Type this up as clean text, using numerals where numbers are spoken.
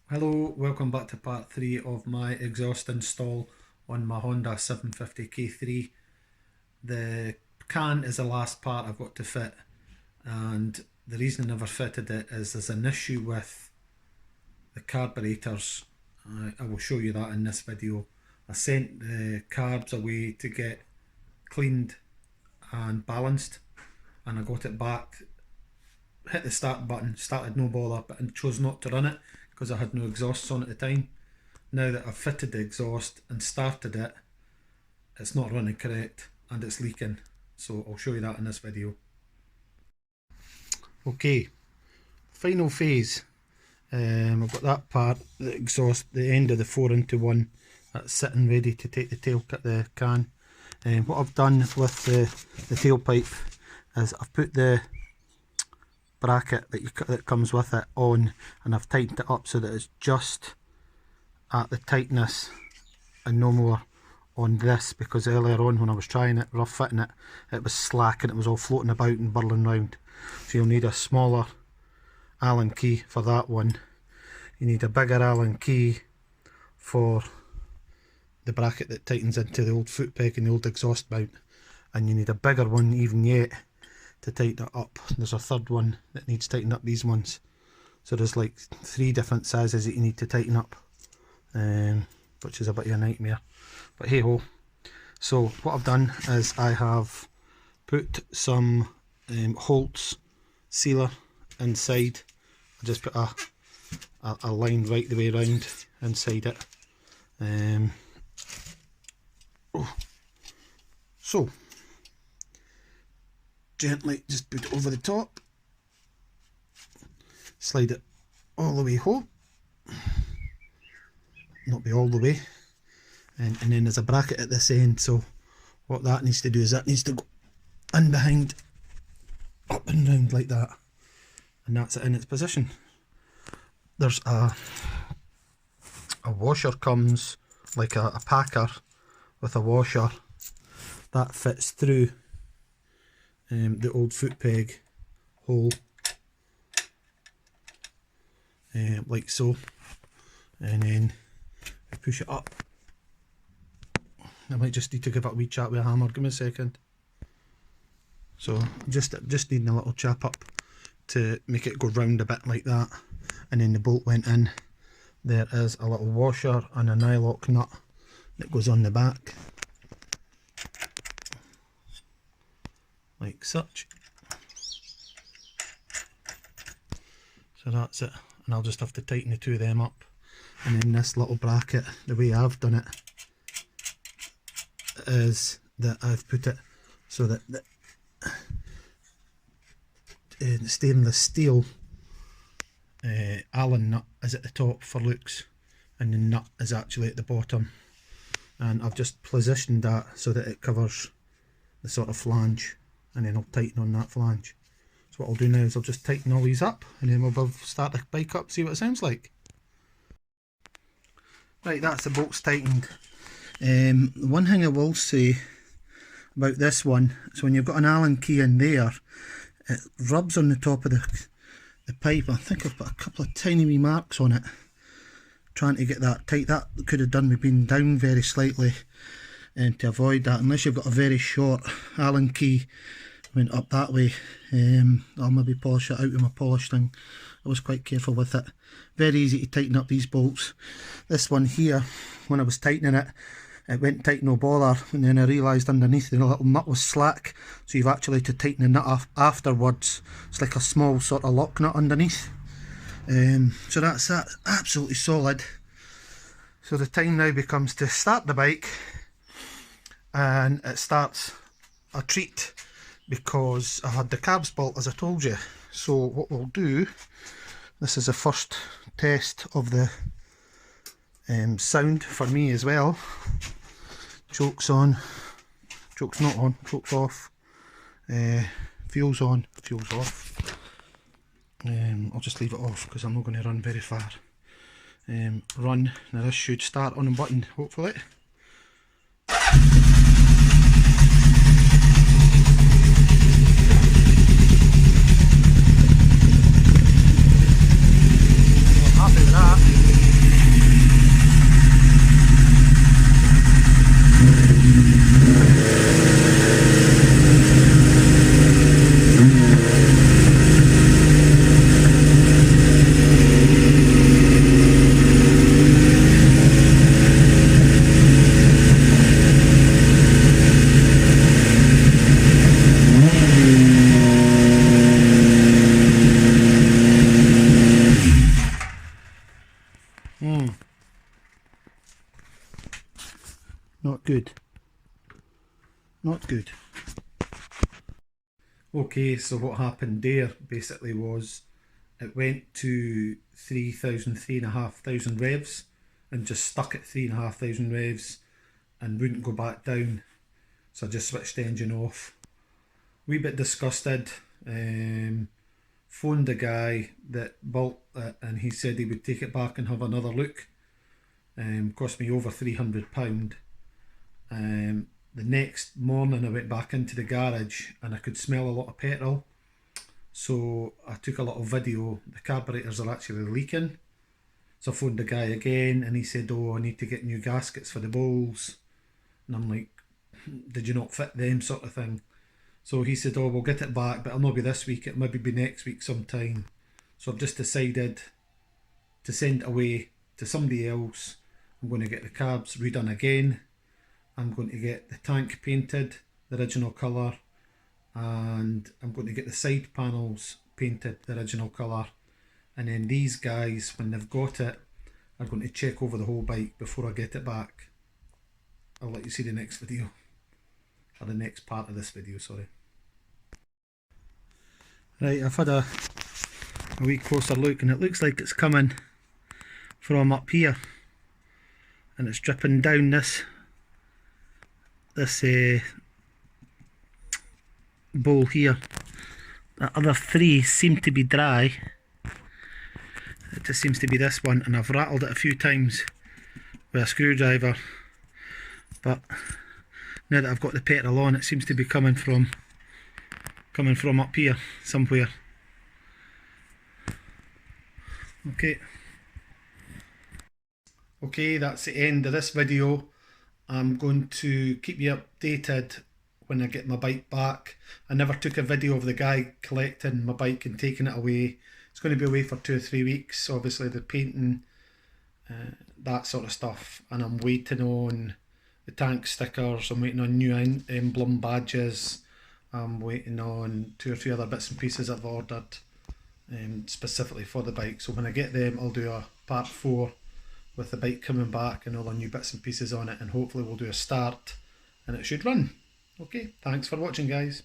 Hello, welcome back to part 3 of my exhaust install on my Honda 750 K3. The can is the last part I've got to fit, and the reason I never fitted it is there's an issue with the carburetors. I will show you that in this video. I sent the carbs away to get cleaned and balanced, and I got it back, hit the start button, started no bother, but I chose not to run it because I had no exhausts on at the time. Now that I've fitted the exhaust and started it, it's not running correct and it's leaking. So I'll show you that in this video. Okay, final phase. I've got that part, the exhaust, the end of the 4x1 that's sitting ready to take the tail cut the can. What I've done with the tailpipe is I've put the bracket that comes with it on, and I've tightened it up so that it's just at the tightness and no more on this, because earlier on when I was trying it, rough fitting it, it was slack and it was all floating about and burling round. So you'll need a smaller Allen key for that one. You need a bigger Allen key for the bracket that tightens into the old foot peg and the old exhaust mount, and you need a bigger one even yet to tighten it up. There's a third one that needs tighten up, these ones. So there's like 3 different sizes that you need to tighten up, which is a bit of a nightmare, but hey ho. So what I've done is I have put some Holtz sealer inside. I just put a line right the way around inside it. So gently just put it over the top, slide it all the way home, not be all the way, and then there's a bracket at this end. So what that needs to do is that needs to go in behind, up and round like that, and that's it in its position. There's a washer comes, like a packer with a washer that fits through the old foot peg hole, like so, and then we push it up. I might just need to give it a wee chat with a hammer. Give me a second. So just needing a little chap up to make it go round a bit like that, and then the bolt went in. There is a little washer and a nylock nut that goes on the back, like such. So that's it, and I'll just have to tighten the two of them up. And then this little bracket, the way I've done it is that I've put it so that the stainless steel Allen nut is at the top for looks, and the nut is actually at the bottom, and I've just positioned that so that it covers the sort of flange, and then I'll tighten on that flange. So what I'll do now is I'll just tighten all these up, and then we'll start the bike up, see what it sounds like. Right, that's the bolts tightened. The one thing I will say about this one is when you've got an Allen key in there, it rubs on the top of the pipe. I think I've put a couple of tiny wee marks on it trying to get that tight. That could have done with being down very slightly, and to avoid that, unless you've got a very short Allen key, went up that way. I'll maybe polish it out with my polish thing. I was quite careful with it. Very easy to tighten up these bolts. This one here, when I was tightening it, it went tight no bother, and then I realised underneath the little nut was slack, so you've actually to tighten the nut off afterwards. It's like a small sort of lock nut underneath. So that's that, absolutely solid. So the time now becomes to start the bike, and it starts a treat because I had the carbs bolt, as I told you. So what we'll do, this is the first test of the sound for me as well. Choke's on, choke's not on, choke's off, fuel's on, fuel's off. I'll just leave it off because I'm not going to run very far. Run, now this should start on a button, hopefully. Happy with that. Not good. Not good. Okay, so what happened there basically was it went to 3,500 revs and just stuck at 3,500 revs and wouldn't go back down. So I just switched the engine off. Wee bit disgusted. Phoned the guy that built it and he said he would take it back and have another look. Cost me over £300. The next morning I went back into the garage and I could smell a lot of petrol. So I took a little video. The carburetors are actually leaking. So I phoned the guy again and he said, oh, I need to get new gaskets for the bowls. And I'm like, did you not fit them, sort of thing? So he said, oh, we'll get it back, but it'll not be this week, it'll maybe be next week sometime. So I've just decided to send it away to somebody else. I'm going to get the carbs redone again. I'm going to get the tank painted, the original colour, and I'm going to get the side panels painted the original colour. And then these guys, when they've got it, are going to check over the whole bike before I get it back. I'll let you see the next video, or the next part of this video, sorry. Right, I've had a wee closer look and it looks like it's coming from up here and it's dripping down this bowl here. The other three seem to be dry. It just seems to be this one, and I've rattled it a few times with a screwdriver, but now that I've got the petrol on, it seems to be coming from up here somewhere. Okay, that's the end of this video. I'm going to keep you updated when I get my bike back. I never took a video of the guy collecting my bike and taking it away. It's going to be away for 2 or 3 weeks. Obviously the painting, that sort of stuff, and I'm waiting on the tank stickers, I'm waiting on new emblem badges, I'm waiting on 2 or 3 other bits and pieces I've ordered specifically for the bike. So when I get them, I'll do a part 4 with the bike coming back and all the new bits and pieces on it, and hopefully we'll do a start and it should run. Okay, thanks for watching, guys.